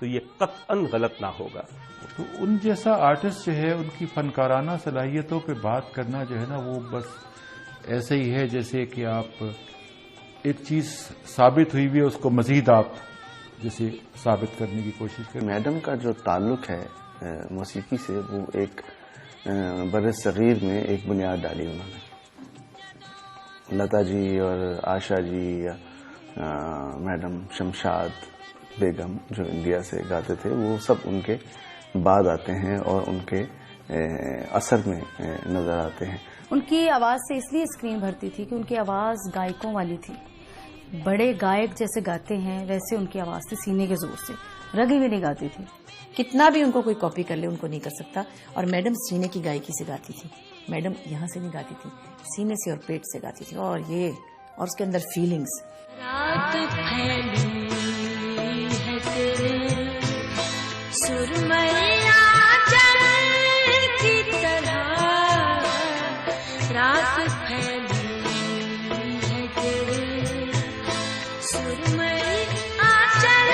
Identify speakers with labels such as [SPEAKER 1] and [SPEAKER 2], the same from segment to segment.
[SPEAKER 1] تو یہ قطعاً غلط نہ ہوگا.
[SPEAKER 2] تو ان جیسا آرٹسٹ جو ہے ان کی فنکارانہ صلاحیتوں پہ بات کرنا جو ہے نا وہ بس ایسے ہی ہے جیسے کہ آپ ایک چیز ثابت ہوئی ہوئی ہے اس کو مزید آپ جیسے ثابت کرنے کی کوشش کریں.
[SPEAKER 3] میڈم کا جو تعلق ہے موسیقی سے وہ ایک بر صغیر میں ایک بنیاد ڈالی انہوں نے. لتا جی اور آشا جی یا میڈم شمشاد بیگم جو انڈیا سے گاتے تھے وہ سب ان کے بعد آتے ہیں اور ان کے اثر میں نظر آتے ہیں.
[SPEAKER 4] ان کی آواز سے اس لیے اسکرین بھرتی تھی کہ ان کی آواز گائکوں والی تھی. بڑے گائک جیسے گاتے ہیں ویسے ان کی آواز تھی, سینے کے زور سے, رگی بھی نہیں گاتی تھی. کتنا بھی ان کو کوئی کاپی کر لے ان کو نہیں کر سکتا. اور میڈم سینے کی گائکی سے گاتی تھی. میڈم یہاں سے نہیں گاتی تھی, سینے سے اور پیٹ سے گاتی تھی. اور یہ اور اس کے اندر فیلنگز.
[SPEAKER 5] رات پھیلی ہے تیرے سرمیا چل کی طرح, رات پھیلی ہے تیرے سرمیا چل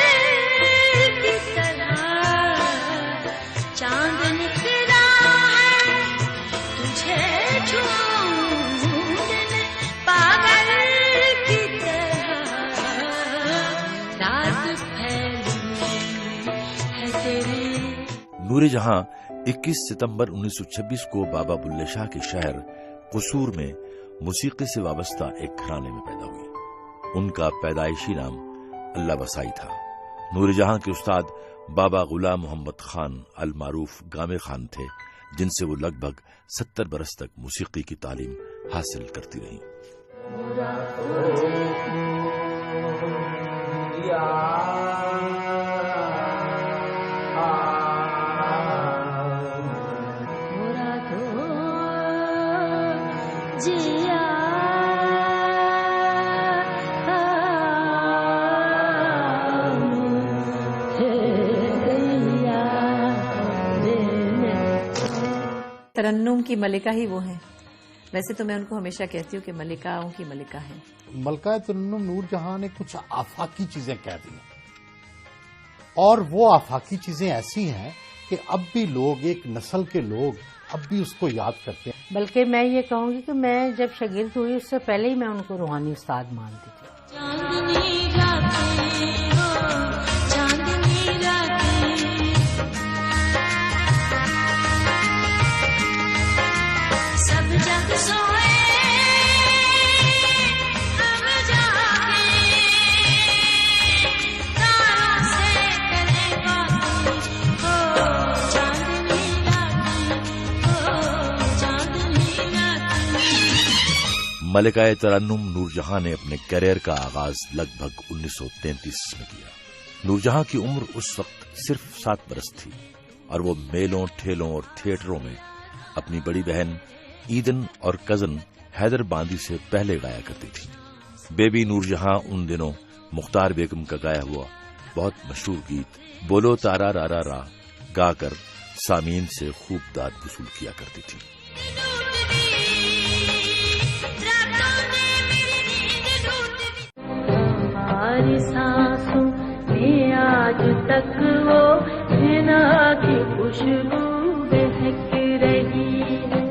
[SPEAKER 5] کی طرح, چاند نکلا ہے تجھے ڈھونڈنے پاگل کی طرح, رات پھیلی ہے تیرے.
[SPEAKER 6] نور جہاں 21 ستمبر 1926 کو بابا بلے شاہ کے شہر قصور میں موسیقی سے وابستہ ایک گھرانے میں پیدا ہوئی. ان کا پیدائشی نام اللہ بسائی تھا. نور جہاں کے استاد بابا غلام محمد خان المعروف گامے خان تھے, جن سے وہ لگ بھگ 70 برس تک موسیقی کی تعلیم حاصل کرتی رہیں.
[SPEAKER 4] ترنم کی ملکہ ہی وہ ہیں. ویسے تو میں ان کو ہمیشہ کہتی ہوں کہ ملکاؤں کی ملکہ ہیں.
[SPEAKER 7] ملکہ ترنم نور جہاں نے کچھ آفاقی چیزیں کہہ دی ہیں, اور وہ آفاقی چیزیں ایسی ہیں کہ اب بھی لوگ, ایک نسل کے لوگ اب بھی اس کو یاد کرتے ہیں.
[SPEAKER 8] بلکہ میں یہ کہوں گی کہ میں جب شاگرد ہوئی اس سے پہلے ہی میں ان کو روحانی استاد مانتی تھی.
[SPEAKER 5] چاندنی راتے ہو چاندنی راتے, سب جگ سوئے ہم جاگے, تاروں سے کرے باتیں ہو چاندنی راتے ہو چاندنی راتے.
[SPEAKER 6] ملکہ ترنم نور جہاں نے اپنے کیریئر کا آغاز لگ بھگ 1933 میں کیا. نور جہاں کی عمر اس وقت صرف 7 برس تھی, اور وہ میلوں, ٹھیلوں اور تھیٹروں میں اپنی بڑی بہن ایدن اور کزن حیدر باندی سے پہلے گایا کرتی تھی. بیبی نور جہاں ان دنوں مختار بیگم کا گایا ہوا بہت مشہور گیت بولو تارا رارا را گا کر سامعین سے خوب داد وصول کیا کرتی تھی.
[SPEAKER 5] ہماری سانسوں میں آج تک وہ حنا کی خوشبو بہک رہی ہے,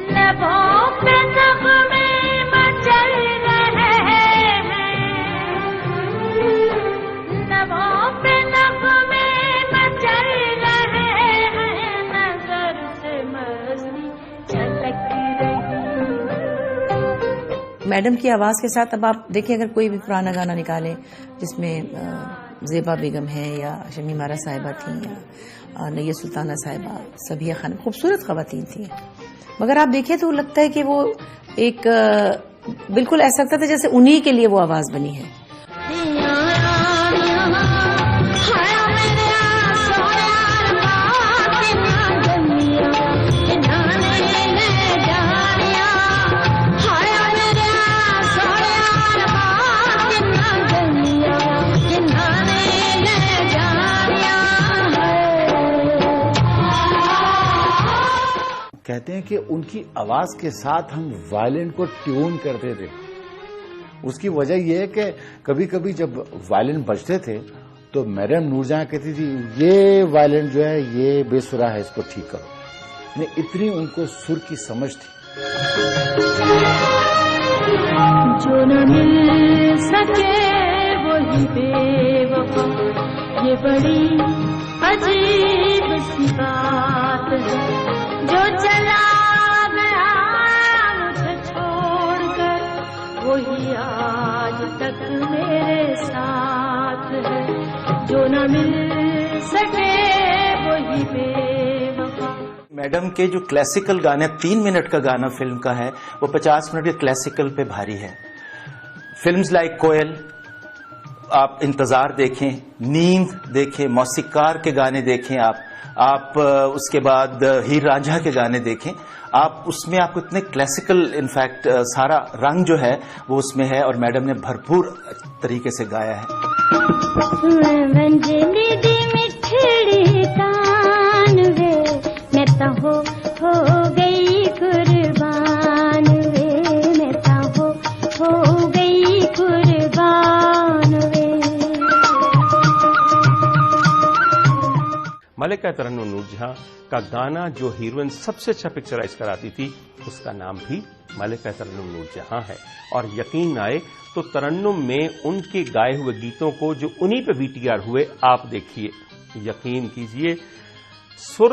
[SPEAKER 5] لبوں پہ نغمے مچل رہے ہیں, لبوں پہ نغمے مچل رہے ہیں, نظر سے مستی چھلک رہی.
[SPEAKER 4] میڈم کی آواز کے ساتھ اب آپ دیکھیں, اگر کوئی بھی پرانا گانا نکالیں جس میں زیبا بیگم ہے یا شمی مارا صاحبہ تھیں یا نیہ سلطانہ صاحبہ, سبیہ خان, خوبصورت خواتین تھیں, مگر آپ دیکھیں تو لگتا ہے کہ وہ ایک بالکل ایسا لگتا تھا جیسے انہی کے لیے وہ آواز بنی ہے.
[SPEAKER 7] کہتے ہیں کہ ان کی آواز کے ساتھ ہم وائلن کو ٹیون کرتے تھے, اس کی وجہ یہ ہے کہ کبھی کبھی جب وائلن بجتے تھے تو میڈم نور جہاں کہتی تھی یہ وائلن جو ہے یہ بے سرا ہے، اس کو ٹھیک کرو. یعنی اتنی ان کو سر کی سمجھ تھی.
[SPEAKER 5] جو نہ مل سکے وہی بے وفا، یہ بڑی عجیب سی بات ہے. جو چلا گیا مجھے چھوڑ کر وہی آج تک میرے ساتھ ہے. جو نہ مل سکے وہی بے وفا.
[SPEAKER 9] میڈم کے جو کلاسیکل گانے 3 منٹ کا گانا فلم کا ہے وہ 50 منٹ کے کلاسیکل پہ بھاری ہے. فلمز لائک کوئل آپ انتظار دیکھیں، نیند دیکھیں، موسیقار کے گانے دیکھیں، آپ اس کے بعد ہیر رانجھا کے گانے دیکھیں. آپ اس میں آپ کو اتنے کلاسیکل انفیکٹ سارا رنگ جو ہے وہ اس میں ہے اور میڈم نے بھرپور طریقے سے گایا ہے.
[SPEAKER 5] ہو گئی قربان وے میں ہو گئی قربان وے.
[SPEAKER 1] ملکہ ترنم نور جہاں کا گانا جو ہیروئن سب سے اچھا پکچرائز کراتی تھی اس کا نام بھی ملکہ ترنم نور جہاں ہے. اور یقین آئے تو ترنم میں ان کے گائے ہوئے گیتوں کو جو انہی پہ VTR ہوئے آپ دیکھیے، یقین کیجئے سر،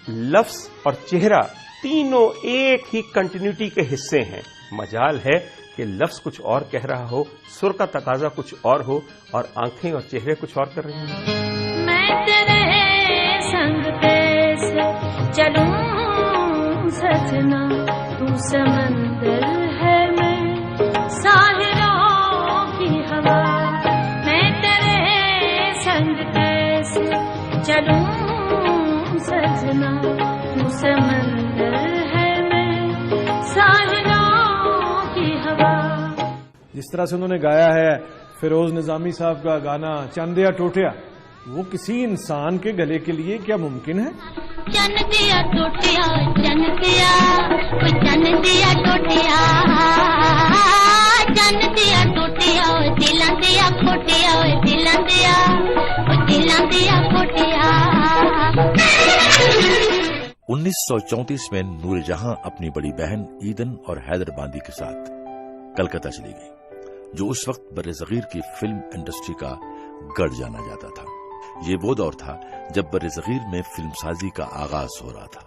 [SPEAKER 1] لفظ اور چہرہ تینوں ایک ہی کنٹینیوٹی کے حصے ہیں. مجال ہے کہ لفظ کچھ اور کہہ رہا ہو، سر کا تقاضا کچھ اور ہو اور آنکھیں اور چہرے کچھ اور کر رہے ہیں.
[SPEAKER 5] میں تیرے سنگ کیسے چلوں سجنا، تو سمندر ہے میں ساحلوں کی ہوا. میں تیرے سنگ کیسے چلوں سجنا، تو سمندر ہے میں ساحلوں کی ہوا.
[SPEAKER 10] جس طرح سے انہوں نے گایا ہے فیروز نظامی صاحب کا گانا چند یا ٹوٹیا، وہ کسی انسان کے گلے کے لیے کیا ممکن ہے؟
[SPEAKER 5] چن دیا ٹوٹیا، چن دیا، چن دیا ٹوٹیا، چن دیا ٹوٹیا، دلاں دیا کھوٹیا، دلاں دیا، دلاں دیا کھوٹیا.
[SPEAKER 6] 1934 میں نور جہاں اپنی بڑی بہن ایدن اور حیدر باندی کے ساتھ کلکتہ چلی گئی، جو اس وقت بر صغیر کی فلم انڈسٹری کا گڑھ جانا جاتا تھا. یہ وہ دور تھا جب بر صغیر میں فلم سازی کا آغاز ہو رہا تھا.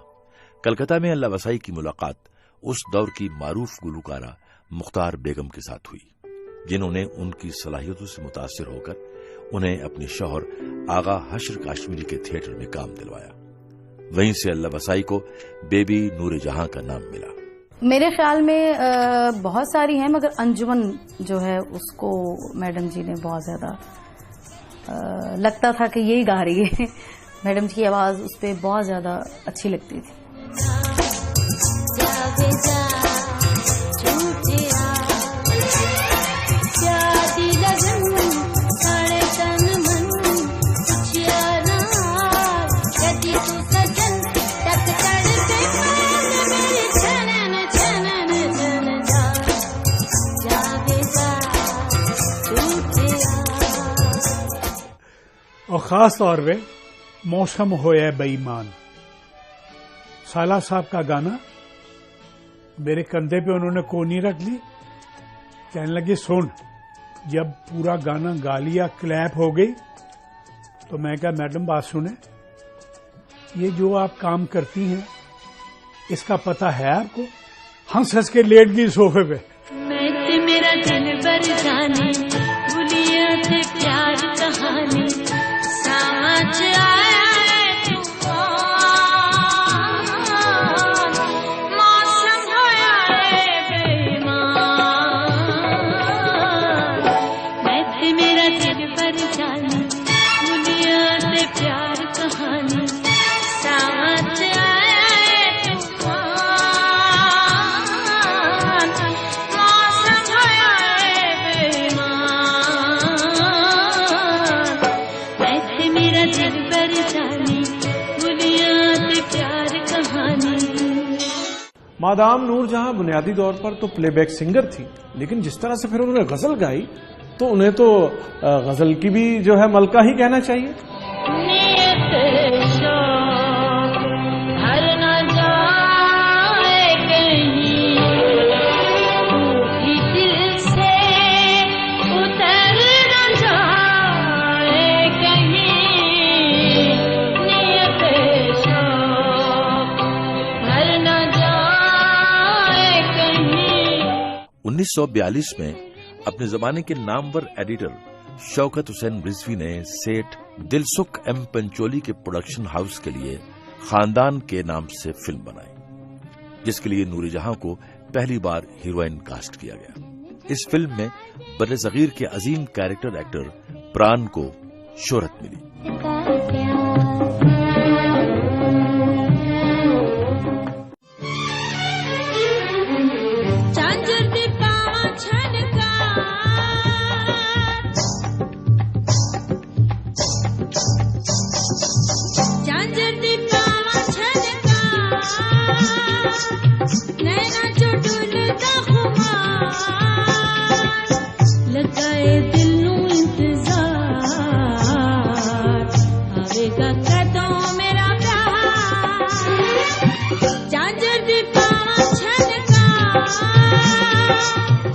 [SPEAKER 6] کلکتہ میں اللہ وسائی کی ملاقات اس دور کی معروف گلوکارہ مختار بیگم کے ساتھ ہوئی، جنہوں نے ان کی صلاحیتوں سے متاثر ہو کر انہیں اپنے شوہر آغا حشر کاشمیری کے تھیٹر میں کام دلوایا. وہیں سے اللہ وسائی کو بیبی نور جہاں کا نام ملا.
[SPEAKER 4] میرے خیال میں بہت ساری ہیں، مگر انجمن جو ہے اس کو میڈم جی نے بہت زیادہ لگتا تھا کہ یہی گا رہی ہے. میڈم جی کی آواز اس پہ بہت زیادہ اچھی لگتی تھی.
[SPEAKER 11] اور خاص طور پہ موسم ہویا بے ایمان، سالہ صاحب کا گانا میرے کندھے پہ انہوں نے کونی رکھ لی، کہنے لگے سن. جب پورا گانا گا لیا، کلیپ ہو گئی، تو میں کہا میڈم بات سنیں، یہ جو آپ کام کرتی ہیں اس کا پتہ ہے آپ کو؟ ہنس ہنس کے لیٹ گئی صوفے پہ.
[SPEAKER 5] میں تے میرا دل بر جانے بھولیا تے پیار کہانی، سمجھ آیا ہے موسم ہویا ہے بے ایمان. میں تے میرا دل بر جانے بھولیا تے پیار کہانی، سمجھ آیا ہے موسم ہویا ہے بے ایمان.
[SPEAKER 10] مادام نور جہاں بنیادی طور پر تو پلے بیک سنگر تھی، لیکن جس طرح سے پھر انہوں نے غزل گائی تو انہیں تو غزل کی بھی جو ہے ملکہ ہی کہنا چاہیے۔
[SPEAKER 6] انیس 1942 میں اپنے زمانے کے نامور ایڈیٹر شوکت حسین رضوی نے سیٹ دلسکھ ایم پنچولی کے پروڈکشن ہاؤس کے لیے خاندان کے نام سے فلم بنائی، جس کے لیے نور جہاں کو پہلی بار ہیروئن کاسٹ کیا گیا۔ اس فلم میں بر صغیر کے عظیم کیریکٹر ایکٹر پران کو شہرت ملی۔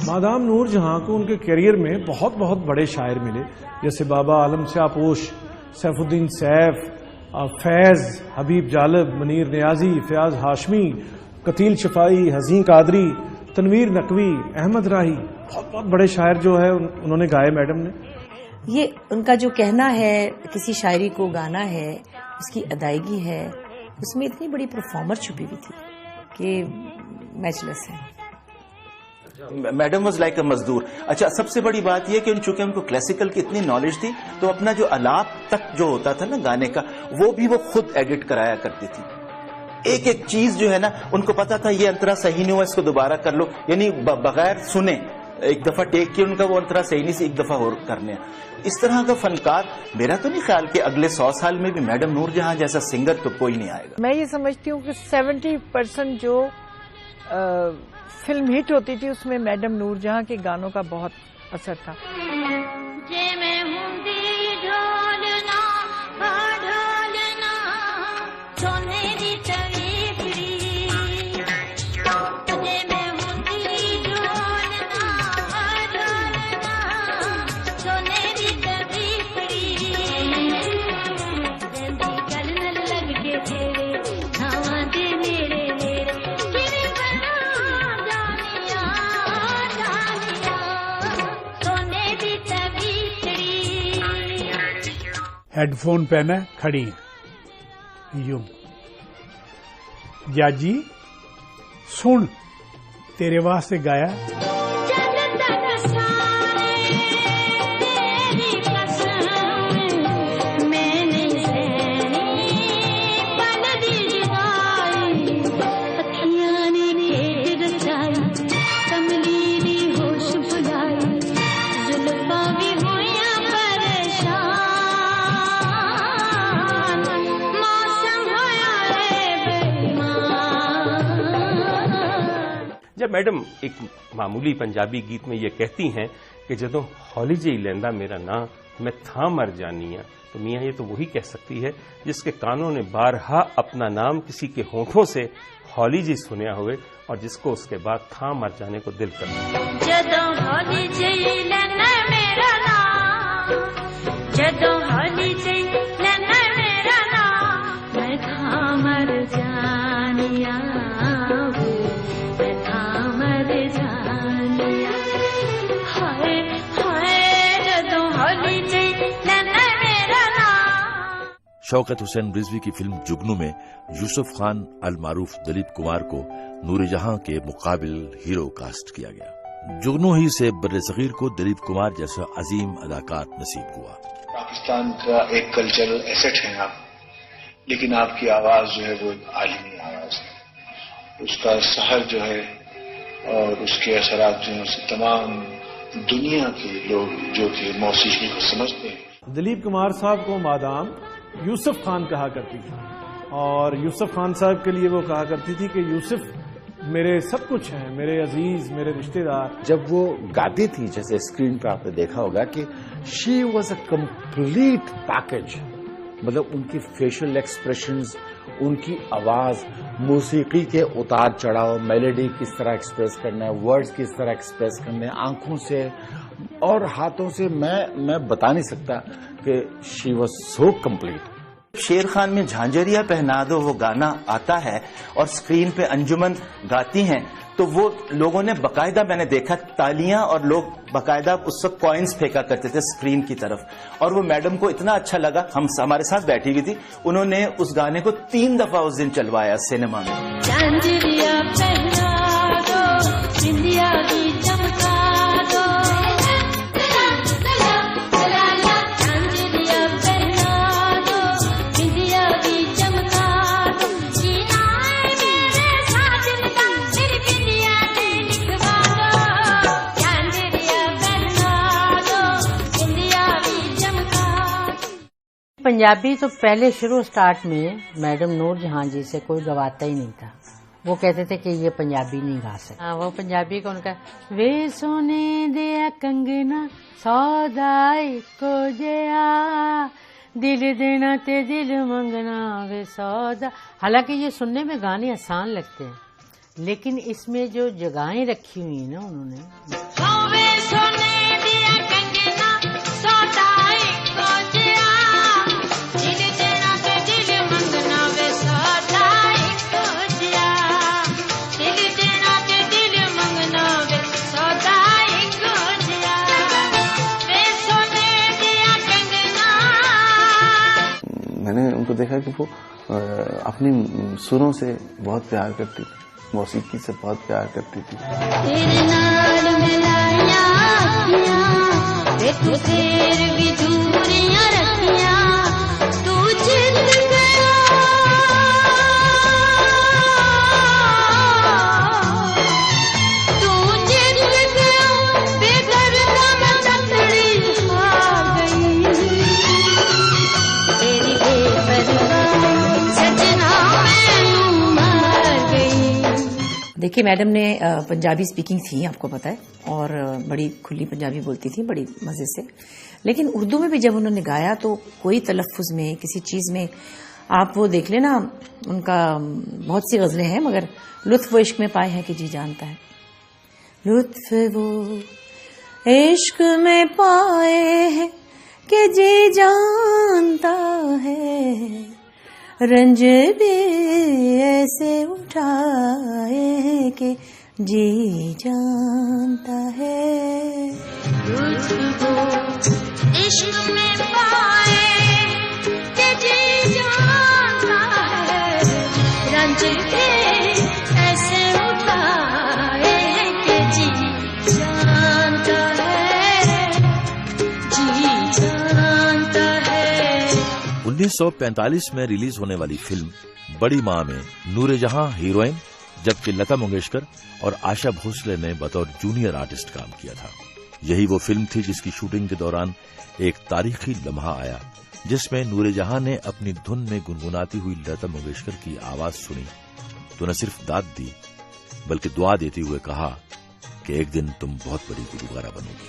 [SPEAKER 10] مادام نور جہاں کو ان کے کیریئر میں بہت بڑے شاعر ملے، جیسے بابا عالم شاہ پوش، سیف الدین سیف، فیض، حبیب جالب، منیر نیازی، فیاض ہاشمی، قتیل شفائی، حزین قادری، تنویر نقوی، احمد راہی، بہت بڑے شاعر جو ہے انہوں نے گائے میڈم نے۔
[SPEAKER 12] یہ ان کا جو کہنا ہے کسی شاعری کو گانا ہے، اس کی ادائیگی ہے، اس میں اتنی بڑی پرفارمر چھپی ہوئی تھی کہ میچ لیس ہے۔
[SPEAKER 9] میڈم واز لائک اے مزدور۔ اچھا، سب سے بڑی بات یہ کہ چونکہ ان کو کلاسیکل کی اتنی نالج تھی تو اپنا جو آلات تک جو ہوتا تھا نا گانے کا، وہ بھی وہ خود ایڈٹ کرایا کرتی تھی۔ ایک ایک چیز جو ہے نا ان کو پتا تھا یہ انترا صحیح نہیں ہوا، اس کو دوبارہ کر لو، یعنی بغیر سنے ایک دفعہ ٹیک کیا ان کا، وہ انترا صحیح نہیں سے ایک دفعہ اور کرنے۔ اس طرح کا فنکار میرا تو نہیں خیال کہ اگلے 100 سال میں بھی میڈم نور جہاں جیسا سنگر تو کوئی نہیں آئے گا۔
[SPEAKER 13] میں یہ سمجھتی ہوں کہ 70% جو فلم ہٹ ہوتی تھی اس میں میڈم نور جہاں کے گانوں کا بہت اثر تھا۔
[SPEAKER 11] ہیڈ فون پہنا کھڑی ہیں یوں، جاجی سن تیرے واسطے گایا۔
[SPEAKER 1] جب میڈم ایک معمولی پنجابی گیت میں یہ کہتی ہیں کہ جدوں ہولی جی لیندا میرا نام میں تھا مر جانی ہاں، تو میاں یہ تو وہی کہہ سکتی ہے جس کے کانوں نے بارہا اپنا نام کسی کے ہونٹوں سے ہولی جی سنیا ہوئے اور جس کو اس کے بعد تھا مر جانے کو دل کرتا۔
[SPEAKER 5] جدوں ہولی جی لیندا میرا نام، جدوں ہولی جی لیندا میرا نام، میں تھا مر جانی ہاں،
[SPEAKER 6] شوکت حسین رضوی کی فلم جگنو میں یوسف خان المعروف دلیپ کمار کو نور جہاں کے مقابل ہیرو کاسٹ کیا گیا۔ جگنو ہی سے بر صغیر کو دلیپ کمار جیسا عظیم اداکار نصیب ہوا۔
[SPEAKER 14] پاکستان کا ایک کلچرل ایسٹ ہیں آپ، لیکن آپ کی آواز جو ہے وہ عالمی آواز ہے، اس کا سحر جو ہے اور اس کے اثرات جو ہیں اسے تمام دنیا کے لوگ جو کہ موسیقی کو سمجھتے ہیں۔
[SPEAKER 10] دلیپ کمار صاحب کو مادام یوسف خان کہا کرتی تھی، اور یوسف خان صاحب کے لیے وہ کہا کرتی تھی کہ یوسف میرے سب کچھ ہیں، میرے عزیز، میرے رشتہ دار.
[SPEAKER 15] جب وہ گاتی تھی جیسے اسکرین پر آپ نے دیکھا ہوگا کہ she was a complete package. مطلب ان کی فیشل ایکسپریشنز، ان کی آواز، موسیقی کے اتار چڑھاؤ، میلوڈی کس طرح ایکسپریس کرنا ہے، ورڈز کس طرح ایکسپریس کرنا ہے، آنکھوں سے اور ہاتھوں سے، میں بتا نہیں سکتا کہ she was so complete.
[SPEAKER 9] Sher Khan میں جھانجھریا پہنا دو وہ گانا آتا ہے اور اسکرین پہ انجمن گاتی ہیں تو وہ لوگوں نے باقاعدہ، میں نے دیکھا تالیاں اور لوگ باقاعدہ اس وقت کوائنز پھینکا کرتے تھے اسکرین کی طرف. اور وہ میڈم کو اتنا اچھا لگا، ہمارے ساتھ بیٹھی ہوئی تھی، انہوں نے اس گانے کو 3 دفعہ اس دن چلوایا سینما میں.
[SPEAKER 5] جھانجھریا پہنا دو بندیا بھی چمکا دو،
[SPEAKER 16] پنجابی تو پہلے شروع سٹارٹ میں میڈم نور جہاں جی سے کوئی گواتا ہی نہیں تھا. وہ کہتے تھے کہ یہ پنجابی نہیں گا سکتے. وہ پنجابی کو ان کا وے سونے دیا کنگنا سودا کو جیا دل دینا تے دل منگنا وے سودا. حالانکہ یہ سننے میں گانے آسان لگتے ہیں لیکن اس میں جو جگہیں رکھی ہوئی ہیں نا انہوں نے.
[SPEAKER 3] میں نے ان کو دیکھا کہ وہ اپنی سروں سے بہت پیار کرتی تھی، موسیقی سے بہت پیار کرتی تھی.
[SPEAKER 12] دیکھیے میڈم نے پنجابی اسپیکنگ تھی، آپ کو پتا ہے، اور بڑی کھلی پنجابی بولتی تھی بڑی مزے سے. لیکن اردو میں بھی جب انہوں نے گایا تو کوئی تلفظ میں کسی چیز میں آپ وہ دیکھ لیں نا، ان کا بہت سی غزلیں ہیں مگر لطف و عشق میں پائے ہے کہ جی جانتا ہے. لطف وہ عشق میں پائے ہے کہ جی جانتا ہے، رنج بھی ایسے اٹھائے ہیں کہ جی جانتا ہے.
[SPEAKER 5] عشق میں پائے کہ جی جانتا ہے، رنج بھی ایسے اٹھائے ہیں کہ جی جانتا ہے، جی جانتا ہے.
[SPEAKER 6] 1945 میں ریلیز ہونے والی فلم بڑی ماں میں نور جہاں ہیروئن جبکہ لتا منگیشکر اور آشا بھوسلے نے بطور جونیئر آرٹسٹ کام کیا تھا. یہی وہ فلم تھی جس کی شوٹنگ کے دوران ایک تاریخی لمحہ آیا جس میں نور جہاں نے اپنی دھن میں گنگناتی ہوئی لتا منگیشکر کی آواز سنی تو نہ صرف داد دی بلکہ دعا دیتے ہوئے کہا کہ ایک دن تم بہت بڑی گلوکارہ بنو گی.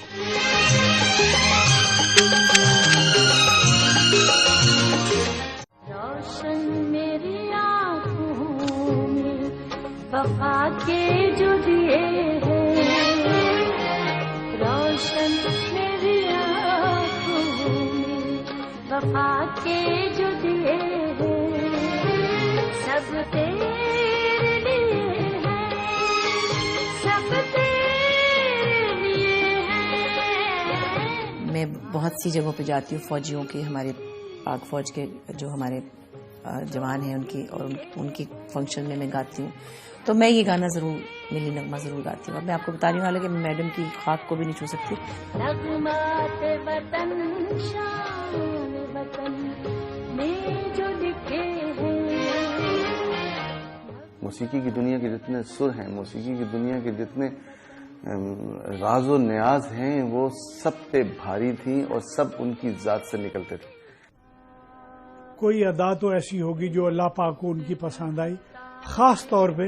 [SPEAKER 5] روشن میری آنکھوں میں وفا کے جو دیے ہیں، روشن میری آنکھوں میں وفا کے جو دیے ہیں، سب تیرے لیے ہیں، سب تیرے لیے ہیں.
[SPEAKER 12] میں بہت سی جگہوں پہ جاتی ہوں، فوجیوں کے، ہمارے پاک فوج کے جو ہمارے جوان ہیں ان کی، اور ان کی فنکشن میں گاتی ہوں تو میں یہ گانا ضرور، ملی نغمہ ضرور گاتی ہوں. اب میں آپ کو بتا رہی ہوں حالانکہ میں میڈم کی خاک کو بھی نہیں چھو سکتی.
[SPEAKER 5] نغمات وطن شان وطن میں جو لکھے ہیں.
[SPEAKER 3] موسیقی کی دنیا کے جتنے سر ہیں، موسیقی کی دنیا کے جتنے راز و نیاز ہیں، وہ سب پہ بھاری تھیں اور سب ان کی ذات سے نکلتے تھے.
[SPEAKER 11] کوئی ادا تو ایسی ہوگی جو اللہ پاک کو ان کی پسند آئی، خاص طور پہ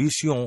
[SPEAKER 6] 20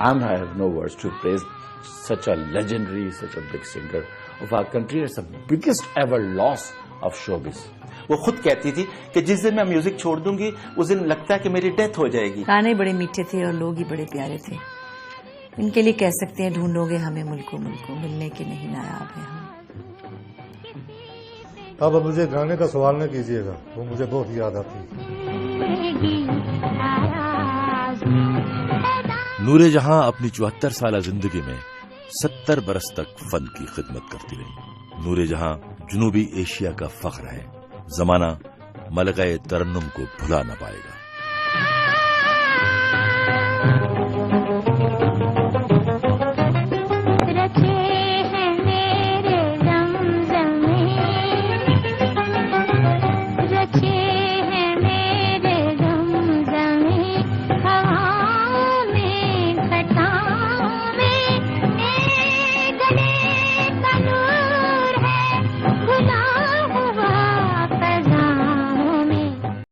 [SPEAKER 15] I have no words to praise such a legendary, such a big singer of our country. It's the biggest ever loss of showbiz.
[SPEAKER 9] وہ خود کہتی تھی کہ جس دن میں میوزک چھوڑ دوں گی اس دن لگتا ہے کہ میری ڈیتھ ہو جائے گی.
[SPEAKER 12] گانے بڑے میٹھے تھے اور لوگ ہی بڑے پیارے تھے. ان کے لیے کہہ سکتے ہیں ڈھونڈو گے ہمیں ملکوں ملکوں ملنے کے نہیں نایاب ہیں ہم.
[SPEAKER 17] اب مجھے گانے کا سوال نہ کیجیے گا, وہ مجھے بہت یاد آتی ہے.
[SPEAKER 6] نور جہاں اپنی 74 سالہ زندگی میں 70 برس تک فن کی خدمت کرتی رہی. نور جہاں جنوبی ایشیا کا فخر ہے. زمانہ ملکہ ترنم کو بھلا نہ پائے گا.